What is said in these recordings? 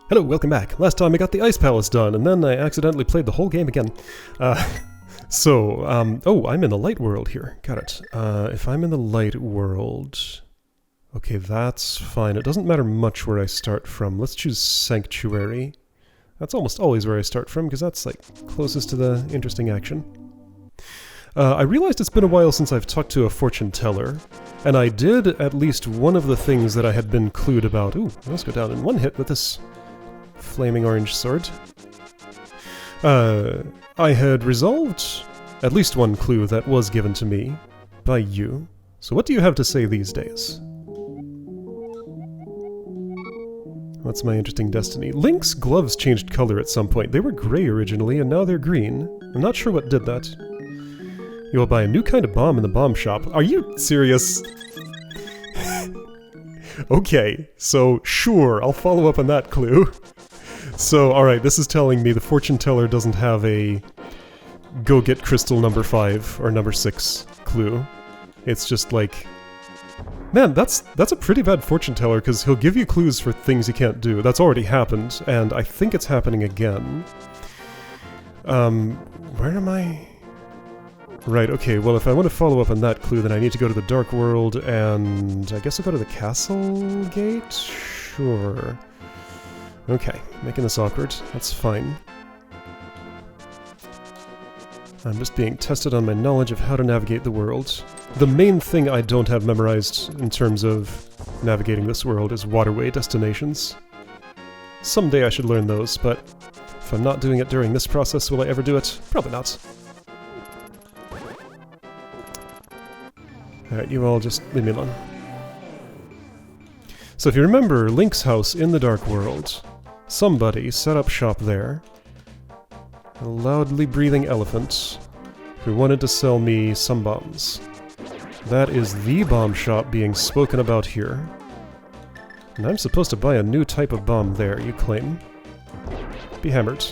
Hello, welcome back. Last time I got the Ice Palace done, and then I accidentally played the whole game again. Oh, I'm in the light world here. Got it. If I'm in the light world... Okay, that's fine. It doesn't matter much where I start from. Let's choose Sanctuary. That's almost always where I start from, because that's, like, closest to the interesting action. I realized it's been a while since I've talked to a fortune teller, and I did at least one of the things that I had been clued about. Ooh, let's go down in one hit with this flaming orange sword. I had resolved at least one clue that was given to me by you. So what do you have to say these days? What's my interesting destiny? Link's gloves changed color at some point. They were gray originally, and now they're green. I'm not sure what did that. You will buy a new kind of bomb in the bomb shop. Are you serious? Okay, so sure, I'll follow up on that clue. So, alright, this is telling me the fortune teller doesn't have a go get crystal number 5 or number 6 clue. It's just like... Man, that's a pretty bad fortune teller, because he'll give you clues for things you can't do. That's already happened, and I think it's happening again. Where am I? Right, okay, well if I want to follow up on that clue, then I need to go to the Dark World, and I guess I'll go to the Castle Gate? Sure. Okay, making this awkward. That's fine. I'm just being tested on my knowledge of how to navigate the world. The main thing I don't have memorized in terms of navigating this world is waterway destinations. Someday I should learn those, but if I'm not doing it during this process, will I ever do it? Probably not. Alright, you all just leave me alone. So if you remember Link's house in the Dark World, somebody set up shop there. A loudly breathing elephant who wanted to sell me some bombs. That is the bomb shop being spoken about here. And I'm supposed to buy a new type of bomb there, you claim. Be hammered.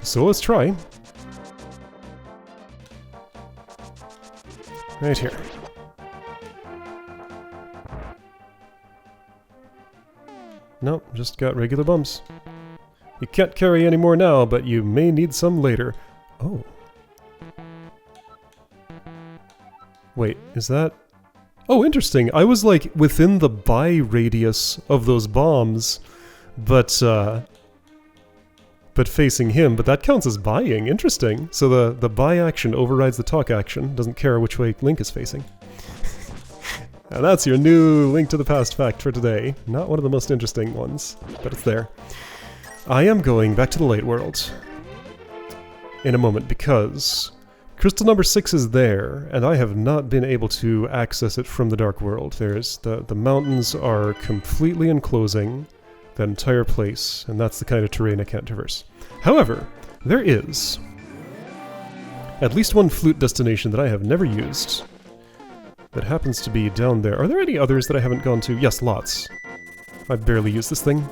So let's try. Right here. Nope, just got regular bombs. You can't carry any more now, but you may need some later. Oh. Wait, is that... Oh, interesting. I was, like, within the buy radius of those bombs, but facing him, but that counts as buying. Interesting. So the buy action overrides the talk action, doesn't care which way Link is facing. And that's your new Link to the Past fact for today. Not one of the most interesting ones, but it's there. I am going back to the light world in a moment, because crystal number 6 is there, and I have not been able to access it from the Dark World. There's the mountains are completely enclosing that entire place, and that's the kind of terrain I can't traverse. However, there is at least one flute destination that I have never used that happens to be down there. Are there any others that I haven't gone to? Yes, lots. I barely use this thing.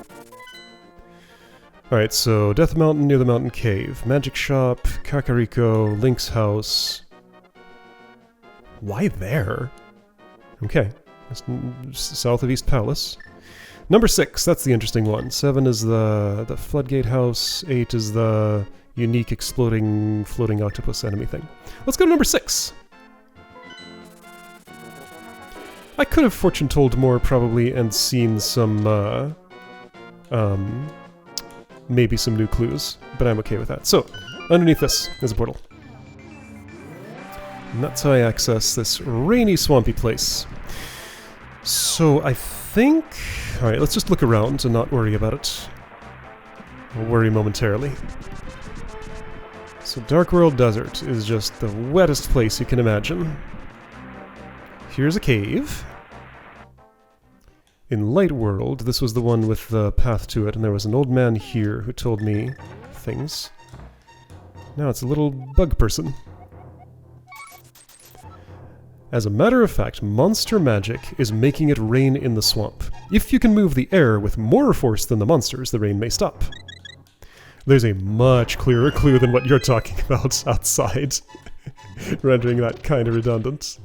Alright, so Death Mountain near the Mountain Cave, Magic Shop, Kakariko, Link's house. Why there? Okay, just south of East Palace. Number 6, that's the interesting one. 7 is the Floodgate house, 8 is the unique exploding floating octopus enemy thing. Let's go to number 6. I could have fortune told more, probably, and seen some, maybe some new clues, but I'm okay with that. So, underneath this is a portal. And that's how I access this rainy, swampy place. So, I think... Alright, let's just look around and not worry about it. I'll worry momentarily. So, Dark World Desert is just the wettest place you can imagine. Here's a cave. In Light World, this was the one with the path to it, and there was an old man here who told me things. Now it's a little bug person. As a matter of fact, monster magic is making it rain in the swamp. If you can move the air with more force than the monsters, the rain may stop. There's a much clearer clue than what you're talking about outside, rendering that kind of redundant.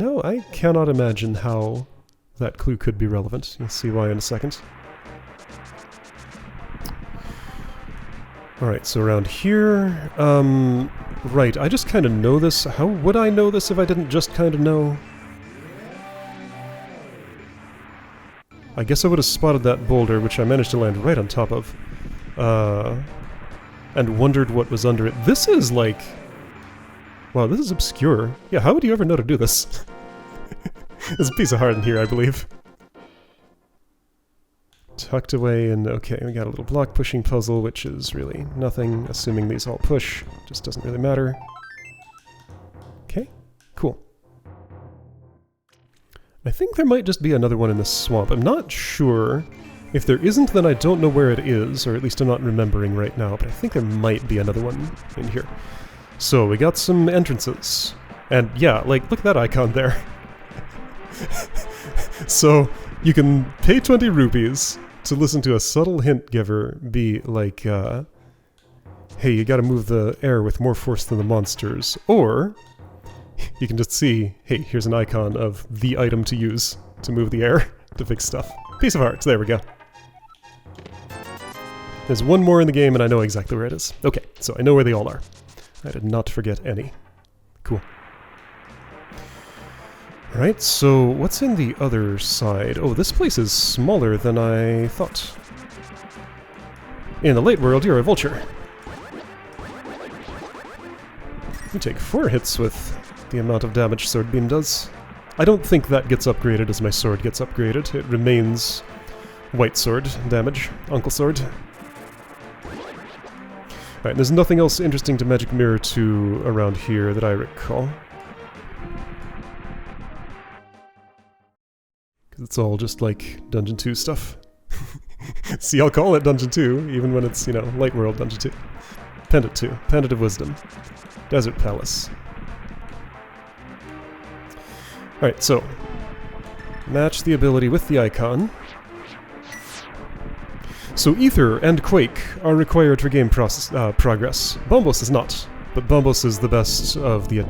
No, I cannot imagine how that clue could be relevant. You'll see why in a second. Alright, so around here... right, I just kind of know this. How would I know this if I didn't just kind of know? I guess I would have spotted that boulder, which I managed to land right on top of. And wondered what was under it. This is like... Wow, this is obscure. Yeah, how would you ever know to do this? There's a piece of heart in here, I believe. Tucked away and... Okay, we got a little block pushing puzzle, which is really nothing, assuming these all push. Just doesn't really matter. Okay, cool. I think there might just be another one in this swamp. I'm not sure. If there isn't, then I don't know where it is, or at least I'm not remembering right now, but I think there might be another one in here. So, we got some entrances. And yeah, like, look at that icon there. So, you can pay 20 rupees to listen to a subtle hint giver be like, hey, you gotta move the air with more force than the monsters. Or, you can just see, hey, here's an icon of the item to use to move the air to fix stuff. Piece of hearts, there we go. There's one more in the game and I know exactly where it is. Okay, so I know where they all are. I did not forget any. Cool. Alright, so what's in the other side? Oh, this place is smaller than I thought. In the late world, you're a vulture. You take 4 hits with the amount of damage Sword Beam does. I don't think that gets upgraded as my sword gets upgraded. It remains White Sword damage, Uncle Sword. Alright, there's nothing else interesting to Magic Mirror 2 around here that I recall. Because it's all just like Dungeon 2 stuff. See, I'll call it Dungeon 2, even when it's, you know, Light World Dungeon 2. Pendant 2, Pendant of Wisdom. Desert Palace. Alright, so match the ability with the icon. So Ether and Quake are required for game progress. Bombos is not, but Bombos is the best of the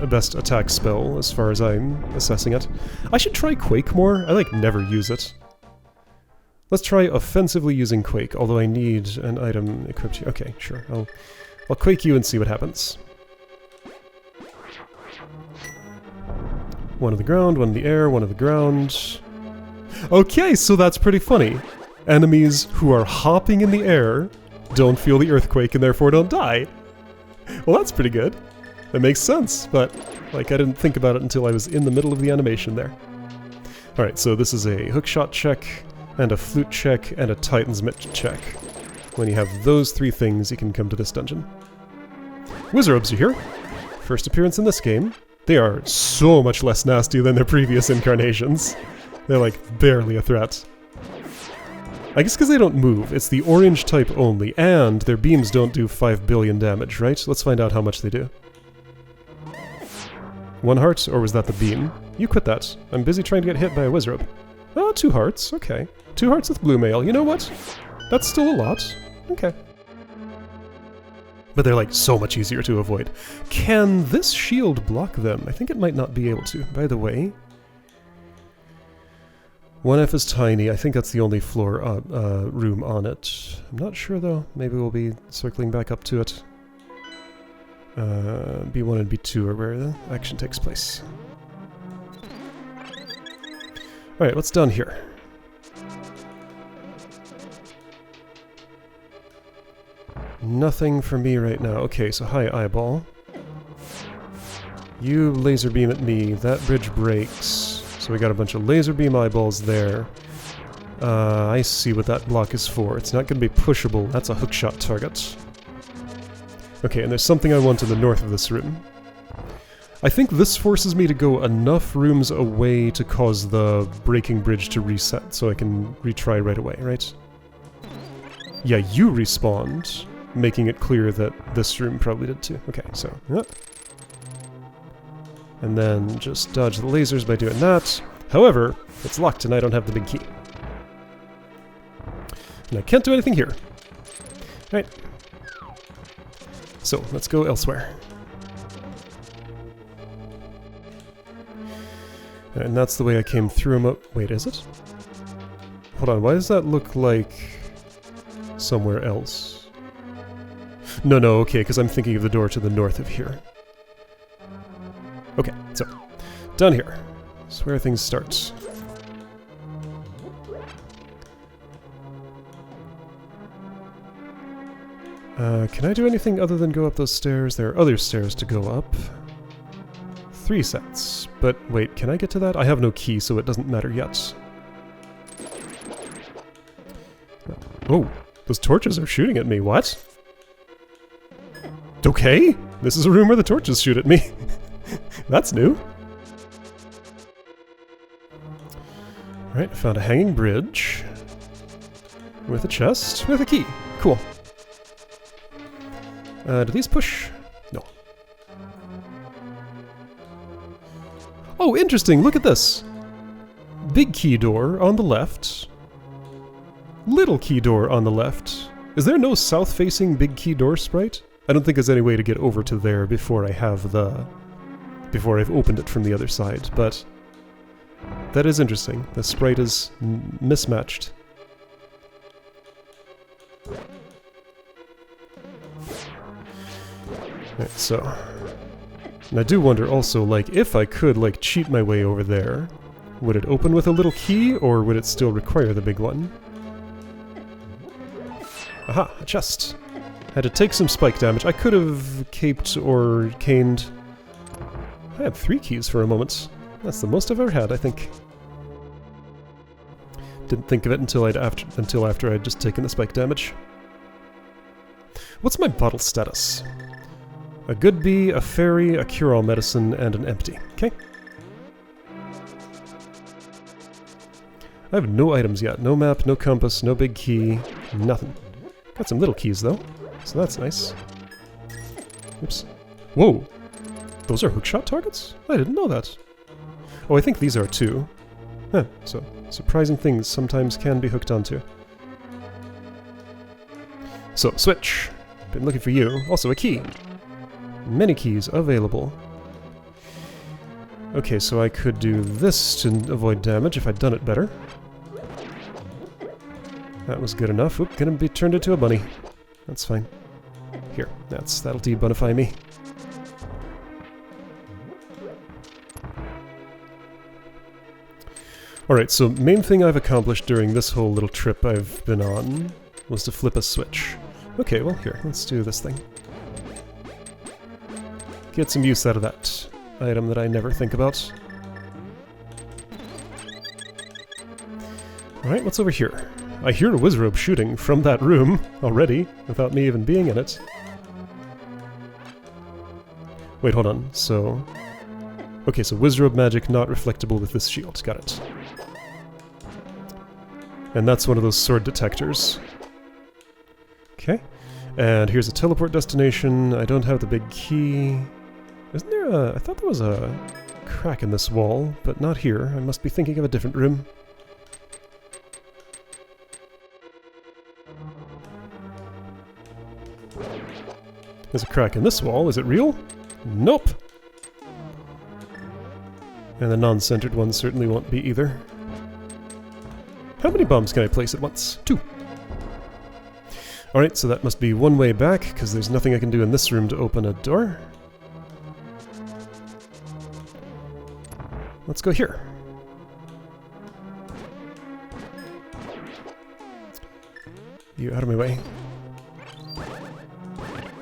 best attack spell as far as I'm assessing it. I should try Quake more. I like never use it. Let's try offensively using Quake, although I need an item equipped here. Okay, sure. I'll Quake you and see what happens. One of the ground, one in the air, one of the ground. Okay, so that's pretty funny. Enemies who are hopping in the air don't feel the earthquake and therefore don't die. Well, that's pretty good. That makes sense, but like I didn't think about it until I was in the middle of the animation there. Alright, so this is a hookshot check, and a flute check, and a Titan's Mitt check. When you have those 3 things, you can come to this dungeon. Wizards are here. First appearance in this game. They are so much less nasty than their previous incarnations. They're like barely a threat. I guess because they don't move, it's the orange type only, and their beams don't do 5 billion damage, right? Let's find out how much they do. 1 heart, or was that the beam? You quit that. I'm busy trying to get hit by a wizard. Oh, 2 hearts, okay. 2 hearts with blue mail, you know what? That's still a lot. Okay. But they're like so much easier to avoid. Can this shield block them? I think it might not be able to. By the way, 1F is tiny. I think that's the only floor room on it. I'm not sure though. Maybe we'll be circling back up to it. B1 and B2 are where the action takes place. Alright, what's down here? Nothing for me right now. Okay, so hi, eyeball. You laser beam at me. That bridge breaks. So we got a bunch of laser beam eyeballs there. I see what that block is for. It's not going to be pushable. That's a hookshot target. Okay, and there's something I want to the north of this room. I think this forces me to go enough rooms away to cause the breaking bridge to reset, so I can retry right away, right? Yeah, you respawned, making it clear that this room probably did too. Okay, so... yeah. And then just dodge the lasers by doing that. However, it's locked and I don't have the big key. And I can't do anything here. Alright. So, let's go elsewhere. And that's the way I came through them up. Wait, is it? Hold on, why does that look like somewhere else? No, okay, because I'm thinking of the door to the north of here. Okay, so, down here. That's where things start. Can I do anything other than go up those stairs? There are other stairs to go up. 3 sets. But wait, can I get to that? I have no key, so it doesn't matter yet. Oh, those torches are shooting at me. What? Okay, this is a room where the torches shoot at me. That's new. Alright, I found a hanging bridge. With a chest, with a key. Cool. Do these push? No. Oh, interesting, look at this! Big key door on the left. Little key door on the left. Is there no south-facing big key door sprite? I don't think there's any way to get over to there before I have the... before I've opened it from the other side, but... that is interesting. The sprite is mismatched. Right, so... and I do wonder also, like, if I could, like, cheat my way over there, would it open with a little key, or would it still require the big one? Aha, a chest. Had to take some spike damage. I could have caped or caned. I had 3 keys for a moment. That's the most I've ever had, I think. Didn't think of it until after I'd just taken the spike damage. What's my bottle status? A good bee, a fairy, a cure-all medicine, and an empty. Okay. I have no items yet. No map, no compass, no big key, nothing. Got some little keys though, so that's nice. Oops. Whoa! Those are hookshot targets? I didn't know that. Oh, I think these are too. Huh, so surprising things sometimes can be hooked onto. So, switch. Been looking for you. Also a key. Many keys available. Okay, so I could do this to avoid damage if I'd done it better. That was good enough. Oop, gonna be turned into a bunny. That's fine. Here, that'll debunify me. Alright, so main thing I've accomplished during this whole little trip I've been on was to flip a switch. Okay, well here, let's do this thing. Get some use out of that item that I never think about. Alright, what's over here? I hear a wizrobe shooting from that room already, without me even being in it. Wait, hold on, so... okay, so wizrobe magic not reflectable with this shield, got it. And that's one of those sword detectors. Okay, and here's a teleport destination. I don't have the big key. Isn't there a... I thought there was a crack in this wall, but not here. I must be thinking of a different room. There's a crack in this wall. Is it real? Nope! And the non-centered one certainly won't be either. How many bombs can I place at once? 2. Alright, so that must be one way back, because there's nothing I can do in this room to open a door. Let's go here. You out of my way.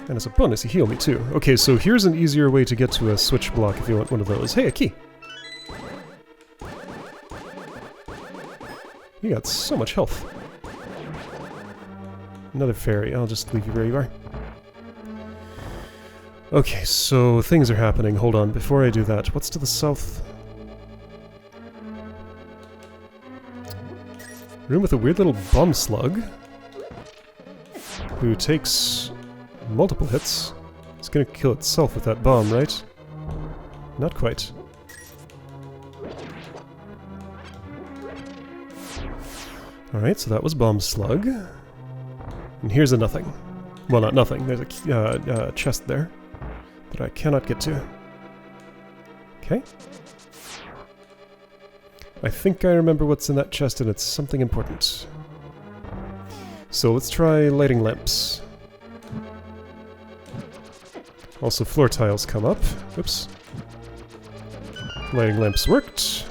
And as a bonus, you heal me too. Okay, so here's an easier way to get to a switch block if you want one of those. Hey, a key! You got so much health. Another fairy. I'll just leave you where you are. Okay, so things are happening. Hold on, before I do that, what's to the south? Room with a weird little bomb slug who takes multiple hits. It's gonna kill itself with that bomb, right? Not quite. Alright, so that was bomb slug. And here's a nothing. Well, not nothing. There's a chest there that I cannot get to. Okay. I think I remember what's in that chest, and it's something important. So let's try lighting lamps. Also, floor tiles come up. Oops. Lighting lamps worked.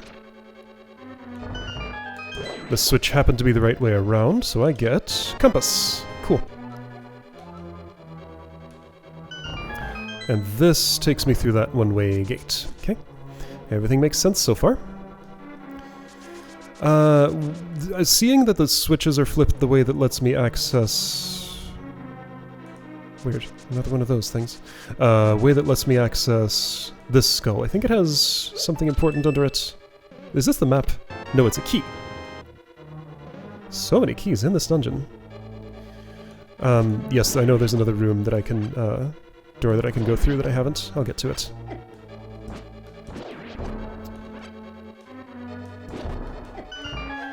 The switch happened to be the right way around, so I get compass. Cool. And this takes me through that one-way gate. Okay. Everything makes sense so far. Seeing that the switches are flipped the way that lets me access... Weird. Another one of those things. Way that lets me access this skull. I think it has something important under it. Is this the map? No, it's a key. So many keys in this dungeon. Yes, I know there's another room that I can, door that I can go through that I haven't. I'll get to it.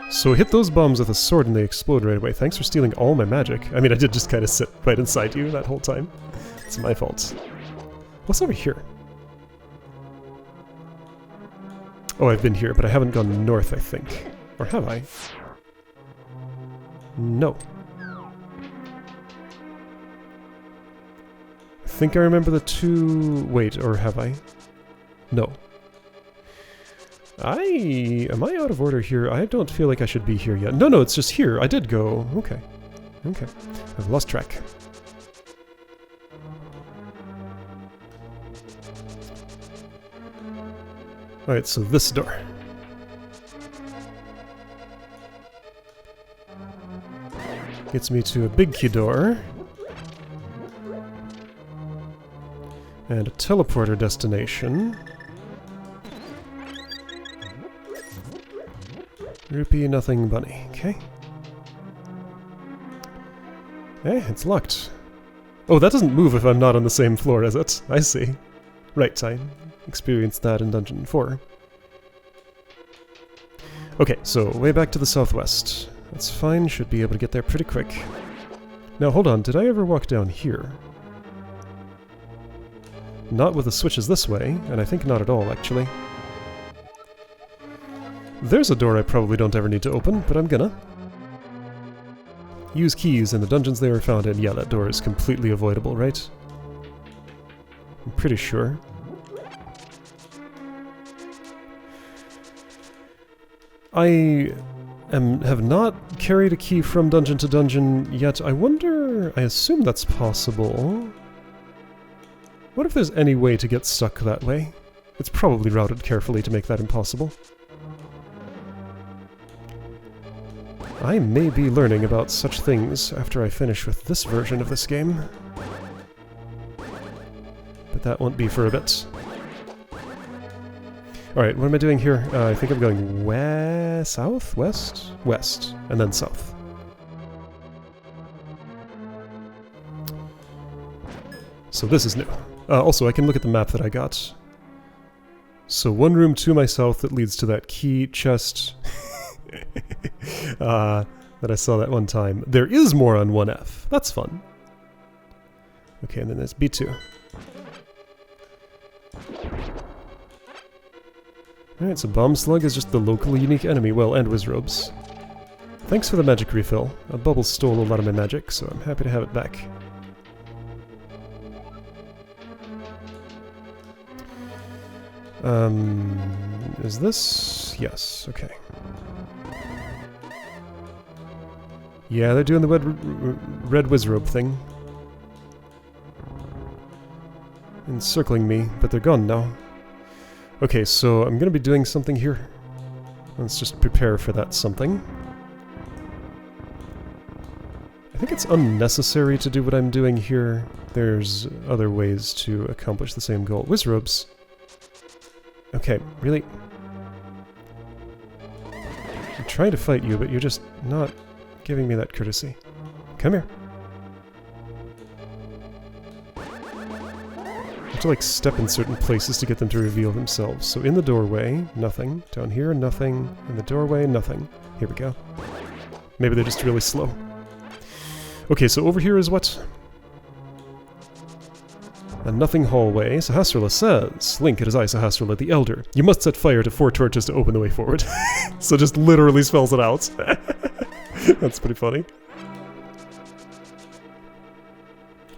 So hit those bombs with a sword and they explode right away. Thanks for stealing all my magic. I mean, I did just kind of sit right inside you that whole time. It's my fault. What's over here? Oh, I've been here, but I haven't gone north, I think. Or have I? No. I think I remember the two... Wait, or have I? No. Am I out of order here? I don't feel like I should be here yet. No, it's just here. I did go. Okay. Okay. I've lost track. Alright, so this door. Gets me to a big key door. And a teleporter destination. Rupee, nothing, bunny. Okay. Eh, it's locked. Oh, that doesn't move if I'm not on the same floor as it. I see. Right, I experienced that in Dungeon 4. Okay, so way back to the southwest. That's fine, should be able to get there pretty quick. Now hold on, did I ever walk down here? Not with the switches this way, and I think not at all, actually. There's a door I probably don't ever need to open, but I'm gonna. Use keys in the dungeons they were found in. Yeah, that door is completely avoidable, right? I'm pretty sure. I have not carried a key from dungeon to dungeon yet. I wonder... I assume that's possible. What if there's any way to get stuck that way? It's probably routed carefully to make that impossible. I may be learning about such things after I finish with this version of this game. But that won't be for a bit. Alright, what am I doing here? I think I'm going west, south, west, west, and then south. So this is new. Also, I can look at the map that I got. So one room to my south that leads to that key chest that I saw that one time. There is more on 1F. That's fun. Okay, and then there's B2. Alright, so Bomb Slug is just the locally unique enemy, well, and Wizrobes. Thanks for the magic refill. A bubble stole a lot of my magic, so I'm happy to have it back. Is this? Yes, okay. Yeah, they're doing the red Wizrobe thing. Encircling me, but they're gone now. Okay, so I'm gonna be doing something here. Let's just prepare for that something. I think it's unnecessary to do what I'm doing here. There's other ways to accomplish the same goal. Wizrobes. Okay, really? I'm trying to fight you, but you're just not giving me that courtesy. Come here. I have to like step in certain places to get them to reveal themselves. So in the doorway, nothing. Down here, nothing. In the doorway, nothing. Here we go. Maybe they're just really slow. Okay, so over here is what? A nothing hallway. Sahasrahla says, Link, it is I, Sahasrahla the Elder. You must set fire to 4 torches to open the way forward. So just literally spells it out. That's pretty funny.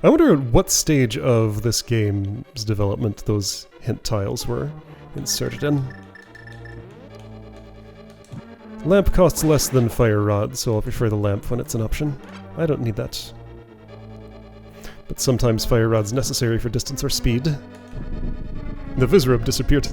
I wonder at what stage of this game's development those hint tiles were inserted in. Lamp costs less than fire rod, so I'll prefer the lamp when it's an option. I don't need that. But sometimes fire rod's necessary for distance or speed. The Vizrub disappeared.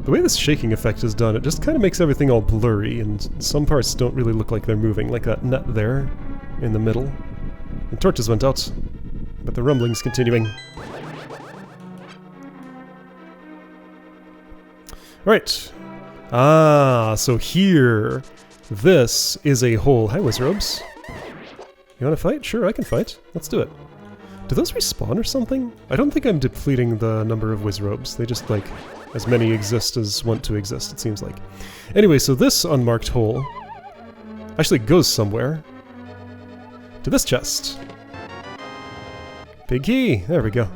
The way this shaking effect is done, it just kind of makes everything all blurry, and some parts don't really look like they're moving, like that net there in the middle. The torches went out, but the rumbling's continuing. Right. Ah, so here, this is a hole. Hi, Wizrobes. You want to fight? Sure, I can fight. Let's do it. Do those respawn or something? I don't think I'm depleting the number of Wizrobes. They just, like, as many exist as want to exist, it seems like. Anyway, so this unmarked hole actually goes somewhere. To this chest. Big key! There we go.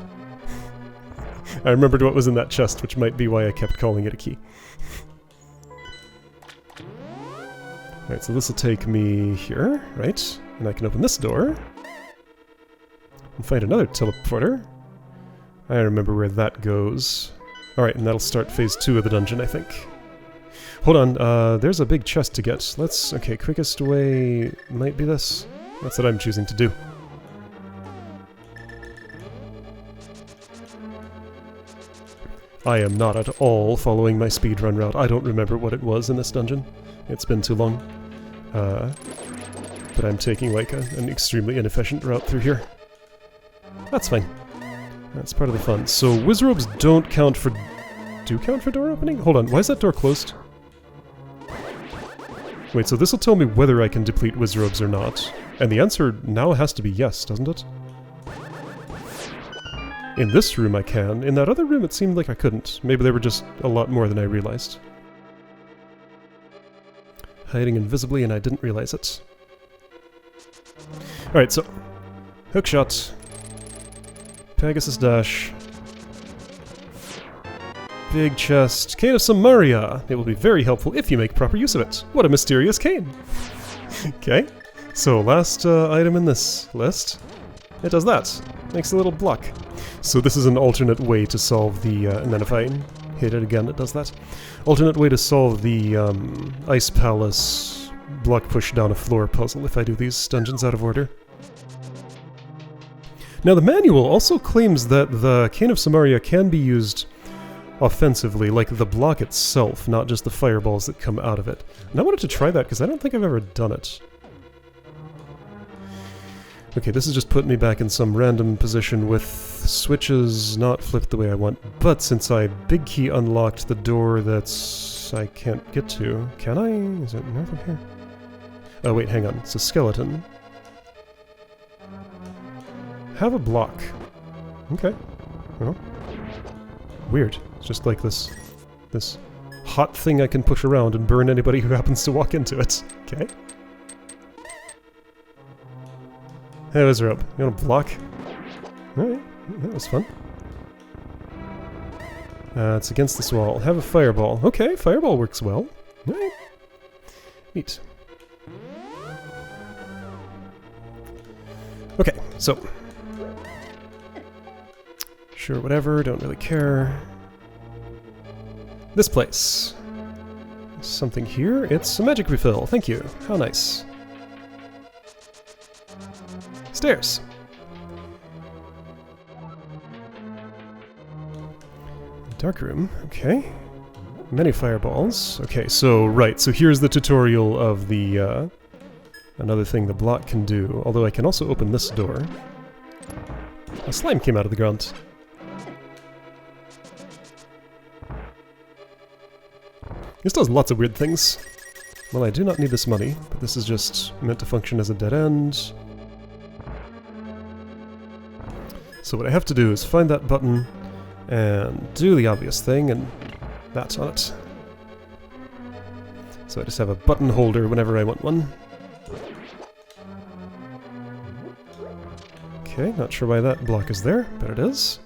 I remembered what was in that chest, which might be why I kept calling it a key. Alright, so this will take me here, right? And I can open this door. And find another teleporter. I remember where that goes. Alright, and that'll start phase 2 of the dungeon, I think. Hold on, there's a big chest to get. Let's... okay, quickest way might be this. That's what I'm choosing to do. I am not at all following my speedrun route. I don't remember what it was in this dungeon. It's been too long. But I'm taking like an extremely inefficient route through here. That's fine. That's part of the fun. So Wizrobes don't count for... do count for door opening? Hold on, why is that door closed? Wait, so this will tell me whether I can deplete Wizrobes or not. And the answer now has to be yes, doesn't it? In this room I can. In that other room it seemed like I couldn't. Maybe there were just a lot more than I realized. Hiding invisibly and I didn't realize it. Alright, so... hookshot. Pegasus dash. Big chest. Cane of Samaria! It will be very helpful if you make proper use of it. What a mysterious cane! Okay, so last item in this list. It does that. Makes a little block. So this is an alternate way to solve the, and then if I hit it again, it does that. Alternate way to solve the Ice Palace block push down a floor puzzle if I do these dungeons out of order. Now the manual also claims that the Cane of Samaria can be used offensively, like the block itself, not just the fireballs that come out of it. And I wanted to try that because I don't think I've ever done it. Okay, this is just putting me back in some random position with switches not flipped the way I want. But since I big key unlocked the door that's... I can't get to. Can I? Is it north of here? Oh wait, hang on. It's a skeleton. Have a block. Okay. Well. Weird. It's just like this hot thing I can push around and burn anybody who happens to walk into it. Okay. Hey, Wizard, you want to block? Alright, that was fun. It's against this wall. Have a fireball. Okay, fireball works well. Alright. Neat. Okay, so... sure, whatever, don't really care. This place. Something here? It's a magic refill, thank you. How nice. Stairs. Dark room, okay. Many fireballs. Okay, so, right, so here's the tutorial of the, another thing the block can do, although I can also open this door. A slime came out of the ground. This does lots of weird things. Well, I do not need this money, but this is just meant to function as a dead end. So what I have to do is find that button and do the obvious thing, and that's on it. So I just have a button holder whenever I want one. Okay, not sure why that block is there, but it is.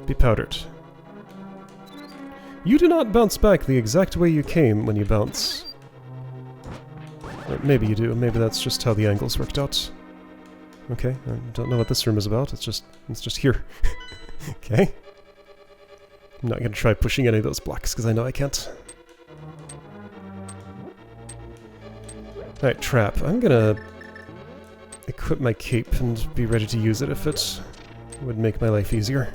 Be powdered. You do not bounce back the exact way you came when you bounce. Or maybe you do, maybe that's just how the angles worked out. Okay, I don't know what this room is about, it's just here. Okay. I'm not gonna try pushing any of those blocks, because I know I can't. Alright, trap. I'm gonna equip my cape and be ready to use it if it would make my life easier.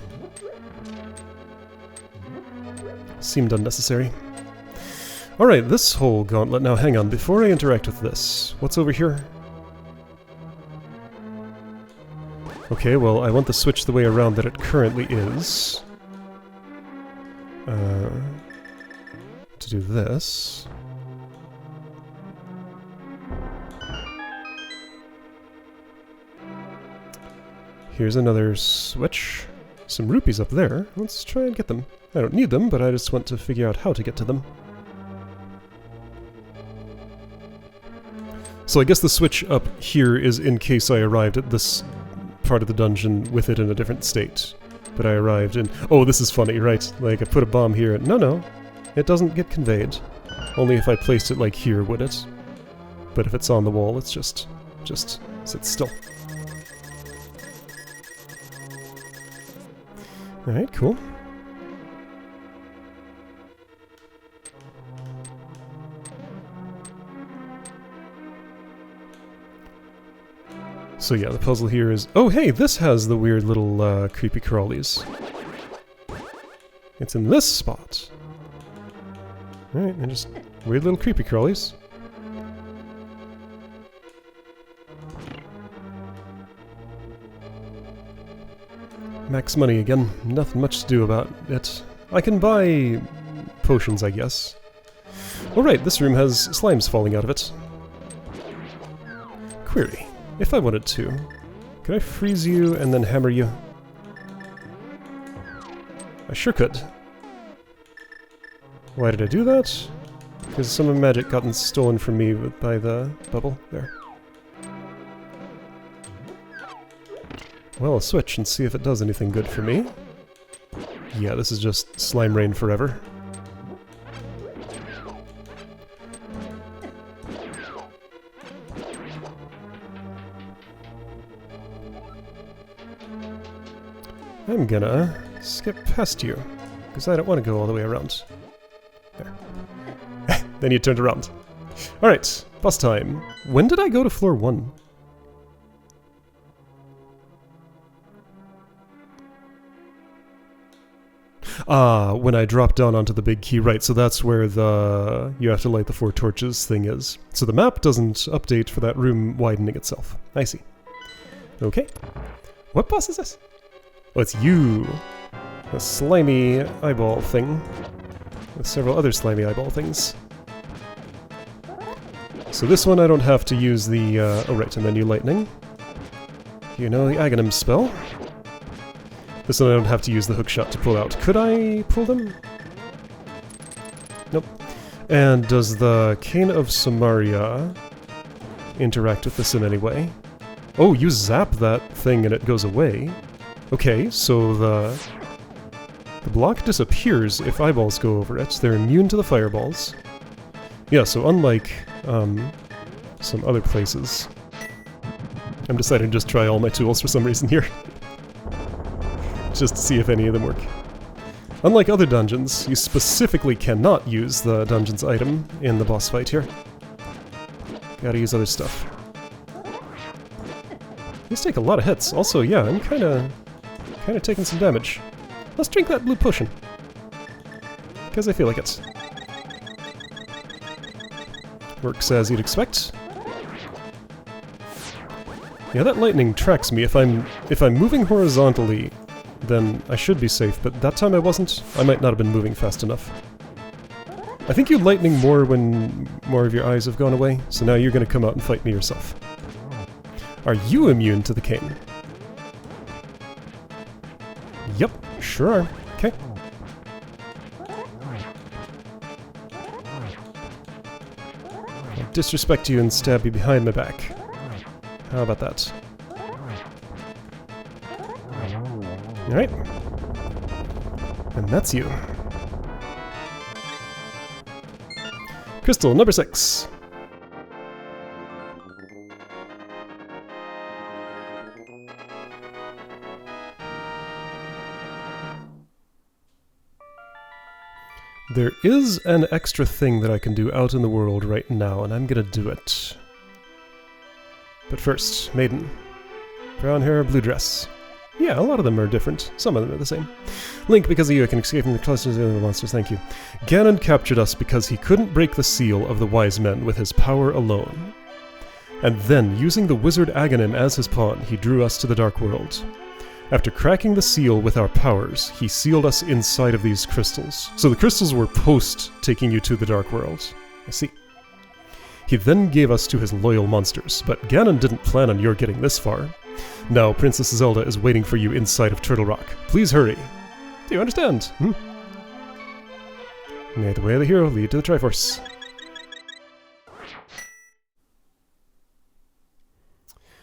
Seemed unnecessary. Alright, this whole gauntlet. Now hang on, before I interact with this, what's over here? Okay, well, I want the switch the way around that it currently is. To do this. Here's another switch. Some rupees up there. Let's try and get them. I don't need them, but I just want to figure out how to get to them. So I guess the switch up here is in case I arrived at this part of the dungeon with it in a different state. But I arrived in... Oh, this is funny, right? Like, I put a bomb here. No, it doesn't get conveyed. Only if I placed it like here would it. But if it's on the wall, it's just sits still. Alright, cool. So yeah, the puzzle here is... Oh hey, this has the weird little creepy crawlies. It's in this spot. Alright, and just weird little creepy crawlies. Max money again, nothing much to do about it. I can buy potions, I guess. Alright, this room has slimes falling out of it. Query. If I wanted to, could I freeze you and then hammer you? I sure could. Why did I do that? Because some of my magic gotten stolen from me by the bubble there. Well, I'll switch and see if it does anything good for me. Yeah, this is just slime rain forever. I'm gonna skip past you, because I don't want to go all the way around. There. Then you turned around. Alright, boss time. When did I go to floor 1? Ah, when I dropped down onto the big key, right, so that's where the you have to light the 4 torches thing is. So the map doesn't update for that room widening itself. I see. Okay. What boss is this? Oh, it's you! A slimy eyeball thing. With several other slimy eyeball things. So this one I don't have to use the... oh right, and then you lightning. You know the Aghanim spell. This one I don't have to use the hookshot to pull out. Could I pull them? Nope. And does the Cane of Samaria interact with this in any way? Oh, you zap that thing and it goes away. Okay, so the block disappears if eyeballs go over it. They're immune to the fireballs. Yeah, so unlike some other places. I'm deciding to just try all my tools for some reason here. Just to see if any of them work. Unlike other dungeons, you specifically cannot use the dungeon's item in the boss fight here. Gotta use other stuff. These take a lot of hits. Also, yeah, I'm kinda taking some damage. Let's drink that blue potion. Because I feel like it. Works as you'd expect. Yeah, that lightning tracks me. If I'm moving horizontally, then I should be safe, but that time I wasn't. I might not have been moving fast enough. I think you lightning more when more of your eyes have gone away, so now you're gonna come out and fight me yourself. Are you immune to the cane? Yep, sure are. Okay. I'll disrespect you and stab you behind my back. How about that? Alright. And that's you. Crystal number 6. There is an extra thing that I can do out in the world right now, and I'm gonna do it. But first, Maiden. Brown hair, blue dress. Yeah, a lot of them are different. Some of them are the same. Link, because of you, I can escape from the clusters of the monsters, thank you. Ganon captured us because he couldn't break the seal of the wise men with his power alone. And then, using the wizard Aghanim as his pawn, he drew us to the Dark World. After cracking the seal with our powers, he sealed us inside of these crystals. So the crystals were post taking you to the Dark World. I see. He then gave us to his loyal monsters, but Ganon didn't plan on your getting this far. Now Princess Zelda is waiting for you inside of Turtle Rock. Please hurry. Do you understand? May the way of the hero lead to the Triforce.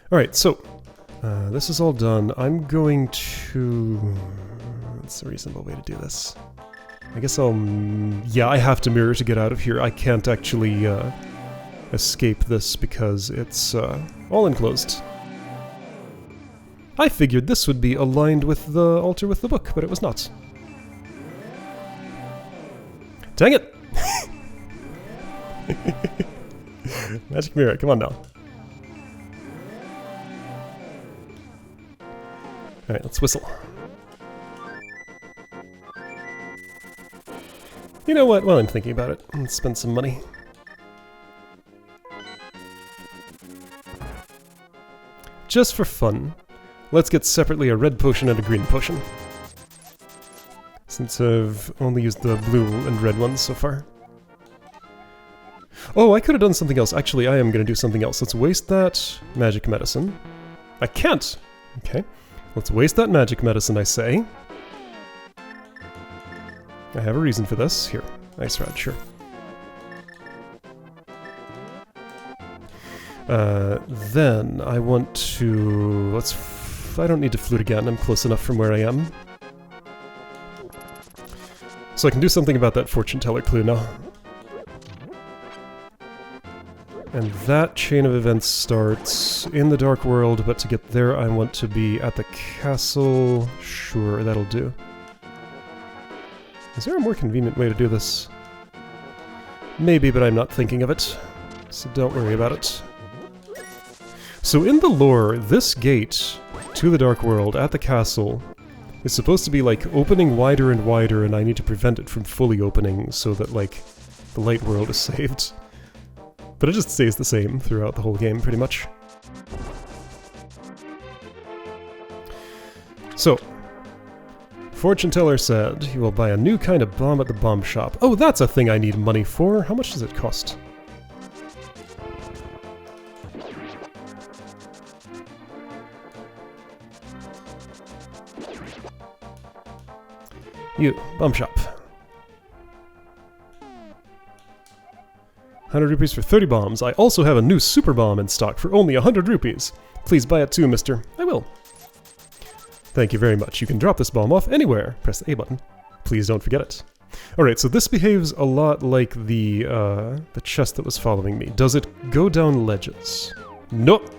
Alright, so this is all done. I'm going to... What's a reasonable way to do this? I guess I'll... Yeah, I have to mirror to get out of here. I can't actually escape this because it's all enclosed. I figured this would be aligned with the altar with the book, but it was not. Dang it! Magic mirror, come on now. Alright, let's whistle. You know what? While I'm thinking about it, let's spend some money. Just for fun, let's get separately a red potion and a green potion. Since I've only used the blue and red ones so far. Oh, I could have done something else. Actually, I am going to do something else. Let's waste that magic medicine. I can't! Okay. Let's waste that magic medicine, I say. I have a reason for this. Here. Ice rod, sure. Then I want to... I don't need to flute again. I'm close enough from where I am. So I can do something about that fortune teller clue now. And that chain of events starts in the Dark World, but to get there I want to be at the castle. Sure, that'll do. Is there a more convenient way to do this? Maybe, but I'm not thinking of it. So don't worry about it. So in the lore, this gate to the Dark World at the castle is supposed to be like opening wider and wider, and I need to prevent it from fully opening so that like the light world is saved. But it just stays the same throughout the whole game, pretty much. So, fortune teller said he will buy a new kind of bomb at the bomb shop. Oh, that's a thing I need money for. How much does it cost? You, bomb shop. 100 rupees for 30 bombs. I also have a new super bomb in stock for only 100 rupees. Please buy it too, mister. I will. Thank you very much. You can drop this bomb off anywhere. Press the A button. Please don't forget it. Alright, so this behaves a lot like the chest that was following me. Does it go down ledges? Nope.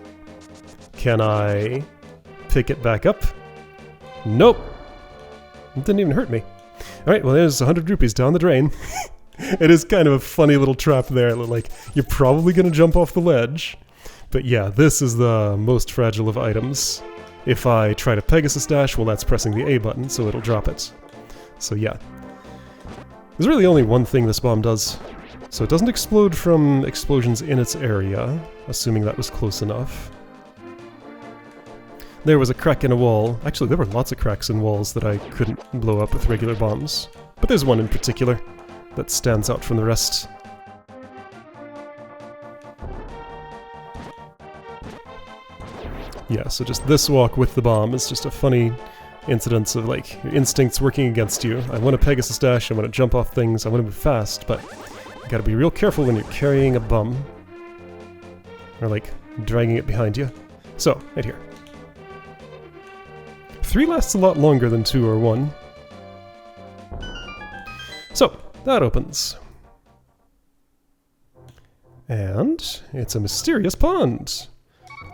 Can I pick it back up? Nope. It didn't even hurt me. Alright, well there's 100 rupees down the drain. It is kind of a funny little trap there, like, you're probably gonna jump off the ledge. But yeah, this is the most fragile of items. If I try to Pegasus dash, well that's pressing the A button, so it'll drop it. So yeah. There's really only one thing this bomb does. So it doesn't explode from explosions in its area, assuming that was close enough. There was a crack in a wall. Actually, there were lots of cracks in walls that I couldn't blow up with regular bombs. But there's one in particular that stands out from the rest. Yeah, so just this walk with the bomb is just a funny incidence of, like, your instincts working against you. I want to Pegasus dash, I want to jump off things, I want to move fast, but you gotta be real careful when you're carrying a bomb. Or, like, dragging it behind you. So, right here. 3 lasts a lot longer than 2 or 1. So, that opens. And it's a mysterious pond.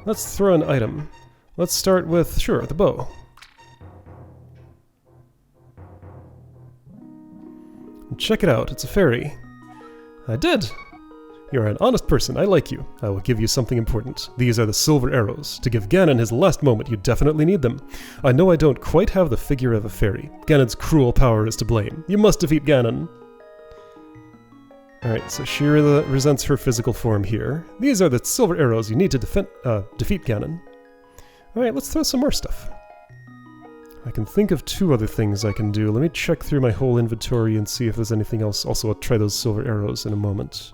Let's throw an item. Let's start with, sure, the bow. Check it out, it's a fairy. I did! You're an honest person, I like you. I will give you something important. These are the silver arrows. To give Ganon his last moment, you definitely need them. I know I don't quite have the figure of a fairy. Ganon's cruel power is to blame. You must defeat Ganon. Alright, so she resents her physical form here. These are the silver arrows you need to defeat Ganon. Alright, let's throw some more stuff. I can think of 2 other things I can do. Let me check through my whole inventory and see if there's anything else. Also, I'll try those silver arrows in a moment.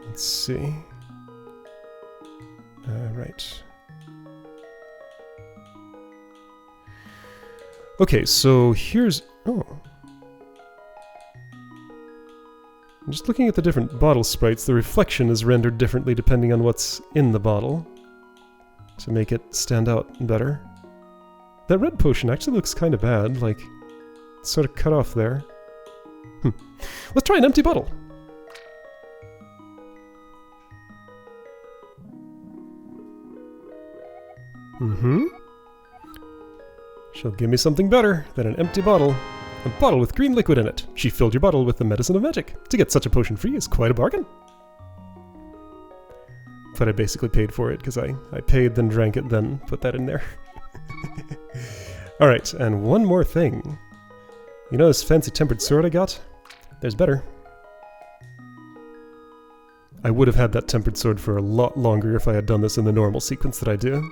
Let's see. Right. Okay, so here's... Oh. I'm just looking at the different bottle sprites. The reflection is rendered differently depending on what's in the bottle to make it stand out better. That red potion actually looks kind of bad, like, it's sort of cut off there. Let's try an empty bottle! She'll give me something better than an empty bottle. A bottle with green liquid in it. She filled your bottle with the medicine of magic. To get such a potion free is quite a bargain. But I basically paid for it, because I paid, then drank it, then put that in there. Alright, and one more thing. You know this fancy tempered sword I got? There's better. I would have had that tempered sword for a lot longer if I had done this in the normal sequence that I do.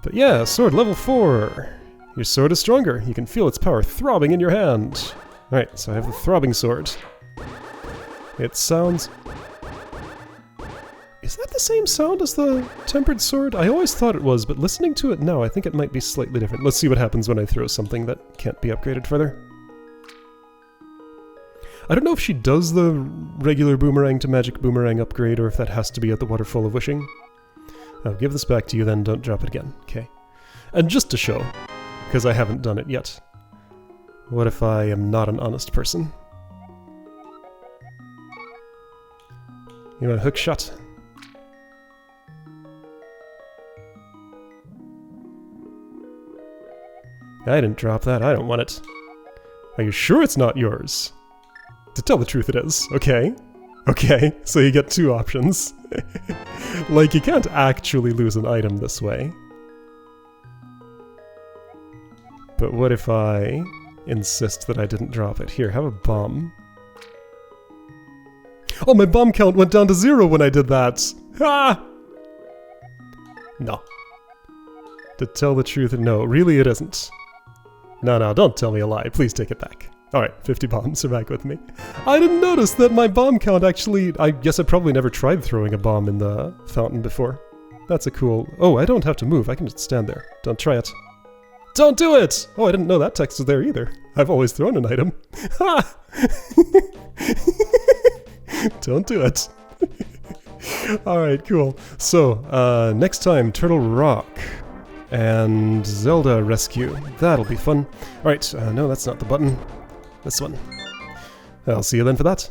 But yeah, sword level 4! Your sword is stronger. You can feel its power throbbing in your hand. Alright, so I have the throbbing sword. It sounds... Is that the same sound as the tempered sword? I always thought it was, but listening to it now, I think it might be slightly different. Let's see what happens when I throw something that can't be upgraded further. I don't know if she does the regular boomerang to magic boomerang upgrade, or if that has to be at the Waterfall of Wishing. I'll give this back to you then, don't drop it again. Okay. And just to show, because I haven't done it yet, what if I am not an honest person? You want a hook shot? I didn't drop that, I don't want it. Are you sure it's not yours? To tell the truth it is, okay. Okay, so you get 2 options. Like, you can't actually lose an item this way. But what if I insist that I didn't drop it? Here, have a bomb. Oh, my bomb count went down to 0 when I did that! Ah! No. To tell the truth, no, really it isn't. No, don't tell me a lie, please take it back. Alright, 50 bombs are back with me. I didn't notice that my bomb count actually... I guess I probably never tried throwing a bomb in the fountain before. That's a cool... Oh, I don't have to move, I can just stand there. Don't try it. Don't do it! Oh, I didn't know that text was there either. I've always thrown an item. Ha! Don't do it. Alright, cool. So, next time, Turtle Rock and Zelda Rescue. That'll be fun. Alright, no, that's not the button. This one. I'll see you then for that.